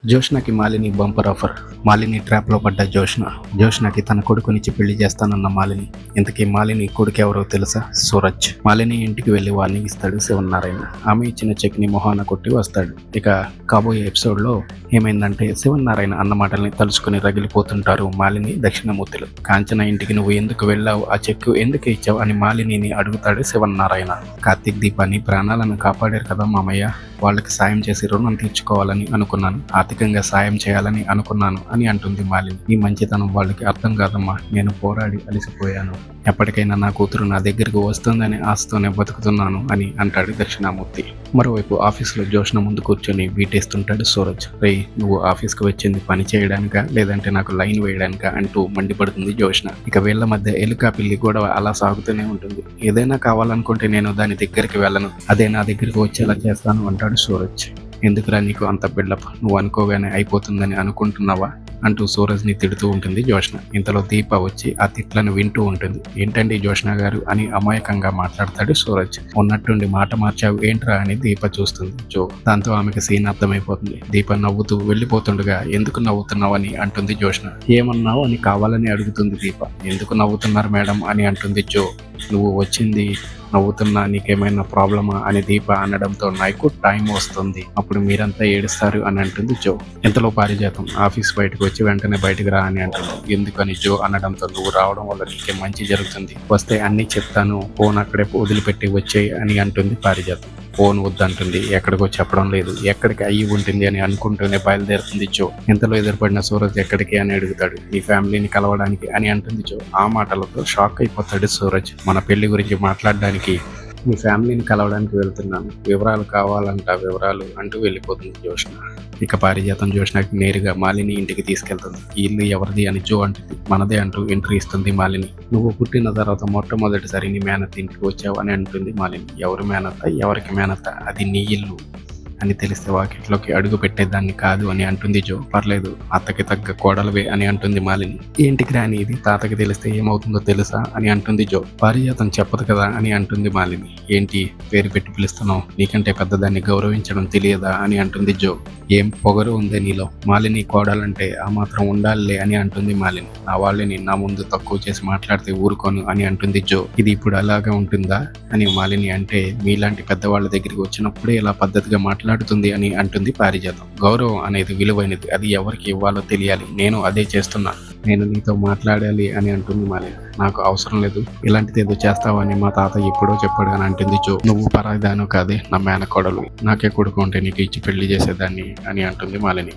జోష్నకి Malini bumper offer. Malini ట్రాప్లో పడ్డ జోష్నకి తన కొడుకునిచ్చి పెళ్లి చేస్తానన్న మాలిని. ఇంతకీ మాలిని కొడుకు ఎవరో తెలుసా? సూరజ్. మాలిని ఇంటికి వెళ్లి వార్నింగ్ ఇస్తాడు శివన్నారాయణ. ఆమె ఇచ్చిన చెక్ ని మొహాన కొట్టి వస్తాడు. ఇక కాబోయే ఎపిసోడ్ లో ఏమైందంటే, శివన్నారాయణ అన్న మాటల్ని తలుచుకుని రగిలిపోతుంటారు మాలిని, దక్షిణమూర్తులు. కాంచన ఇంటికి నువ్వు ఎందుకు వెళ్ళావు, ఆ చెక్ ఎందుకు ఇచ్చావు అని మాలినిని అడుగుతాడు శివన్నారాయణ. కార్తీక్ దీపాన్ని ప్రాణాలను కాపాడారు కదా మామయ్య, వాళ్ళకి సాయం చేసి రుణం తీర్చుకోవాలని అనుకున్నాను, ఆర్థికంగా సాయం చేయాలని అనుకున్నాను అని అంటుంది మాలిని. ఈ మంచితనం వాళ్ళకి అర్థం కాదమ్మా, నేను పోరాడి అలసిపోయాను, ఎప్పటికైనా నా కూతురు నా దగ్గరికి వస్తుందని ఆశతోనే బతుకుతున్నాను అని అంటాడు దక్షిణామూర్తి. మరోవైపు ఆఫీసులో జోష్న ముందు కూర్చొని వీటేస్తుంటాడు సూరజ్. రే, నువ్వు ఆఫీస్కి వచ్చింది పని చేయడానికా లేదంటే నాకు లైన్ వేయడానికా అంటూ మండిపడుతుంది జోష్న. ఇక వీళ్ళ మధ్య ఎలుక పిల్లి గొడవ అలా సాగుతూనే ఉంటుంది. ఏదైనా కావాలనుకుంటే నేను దాని దగ్గరికి వెళ్ళను, అదే నా దగ్గరికి వచ్చేలా చేస్తాను అంటాడు సూరజ్. ఎందుకురా నీకు అంత బిల్డప్, నువ్వు అనుకోగానే అయిపోతుందని అనుకుంటున్నావా అంటూ సూరజ్ని తిడుతూ ఉంటుంది జోష్న. ఇంతలో దీప వచ్చి ఆ తిట్లను వింటూ ఉంటుంది. ఏంటండి జోష్న గారు అని అమాయకంగా మాట్లాడతాడు సూరజ్. ఉన్నట్టుండి మాట మార్చావు ఏంట్రా అని దీప చూస్తుంది జో. దాంతో ఆమెకు సీన్ అర్థమైపోతుంది. దీప నవ్వుతూ వెళ్ళిపోతుండగా ఎందుకు నవ్వుతున్నావు అని అంటుంది జోష్న. ఏమన్నావు అని కావాలని అడుగుతుంది దీప. ఎందుకు నవ్వుతున్నారు మేడం అని అంటుంది జో. నువ్వు వచ్చింది నవ్వుతున్నా, నీకేమైనా ప్రాబ్లమా అని దీప అనడంతో నాకు టైం వస్తుంది, అప్పుడు మీరంతా ఏడుస్తారు అని అంటుంది జో. ఇంతలో పారిజాతం ఆఫీస్ బయటకు వచ్చి వెంటనే బయటకు రా అని అంటుంది. ఎందుకని జో అనడంతో, నువ్వు రావడం వల్ల నీకే మంచి జరుగుతుంది, వస్తే అన్నీ చెప్తాను, ఫోన్ అక్కడే వదిలిపెట్టి వచ్చేయి అని అంటుంది పారిజాతం. ఫోన్ వద్దంటుంది. ఎక్కడికో చెప్పడం లేదు, ఎక్కడికి అయ్యి ఉంటుంది అని అనుకుంటూనే బయలుదేరుతుంది జో. ఇంతలో ఎదురుపడిన సూరజ్ ఎక్కడికి అని అడుగుతాడు. నీ ఫ్యామిలీని కలవడానికి అని అంటుంది జో. ఆ మాటలతో షాక్ అయిపోతాడు సూరజ్. మన పెళ్లి గురించి మాట్లాడడానికి మీ ఫ్యామిలీని కలవడానికి వెళ్తున్నాను, వివరాలు కావాలంట, వివరాలు అంటూ వెళ్ళిపోతుంది జోష్న. ఇక పారిజాతం జోష్నకి నేరుగా మాలిని ఇంటికి తీసుకెళ్తుంది. ఈ ఇల్లు ఎవరిది అని జో అంటుంది. మనదే అంటూ ఎంట్రీ ఇస్తుంది మాలిని. నువ్వు పుట్టిన తర్వాత మొట్టమొదటిసారి నీ మేనత్త ఇంటికి వచ్చావు అని అంటుంది మాలిని. ఎవరు మేనత్త, ఎవరికి మేనత్త, అది నీ ఇల్లు అని తెలిస్తే వాకిట్లోకి అడుగు పెట్టేదాన్ని కాదు అని అంటుంది జో. పర్లేదు, అత్తకి తగ్గ కోడలవే అని అంటుంది మాలిని. ఏంటికి రాని ఇది, తాతకి తెలిస్తే ఏమవుతుందో తెలుసా అని అంటుంది జో. పారిజాతం చెప్పదు కదా అని అంటుంది మాలిని. ఏంటి పేరు పెట్టి పిలుస్తున్నావు, నీకంటే పెద్దదాన్ని గౌరవించడం తెలియదా అని అంటుంది జో. ఏం పొగరు ఉందే నీలో, మాలిని కోడాలంటే ఆ మాత్రం ఉండాలిలే అని అంటుంది మాలిని. నా వాళ్ళని నా ముందు తక్కువ చేసి మాట్లాడితే ఊరుకోను అని అంటుంది జో. ఇది ఇప్పుడు అలాగా ఉంటుందా అని మాలిని అంటే, మీలాంటి పెద్దవాళ్ళ దగ్గరికి వచ్చినప్పుడే ఇలా పద్ధతిగా మాట్లాడుతుంది అని అంటుంది పారిజాతం. గౌరవం అనేది విలువైనది, అది ఎవరికి ఇవ్వాలో తెలియాలి, నేను అదే చేస్తున్నా, నేను నీతో మాట్లాడాలి అని అంటుంది మాలిని. నాకు అవసరం లేదు, ఇలాంటిది ఏదో చేస్తావని మా తాత ఎప్పుడో చెప్పాడు అని అంటుంది జో. నువ్వు పరాయిదాను కాదే, నా మేనకోడలు, నాకే కొడుకు ఉంటే నీకు ఇచ్చి పెళ్లి చేసేదాన్ని అని అంటుంది మాలిని.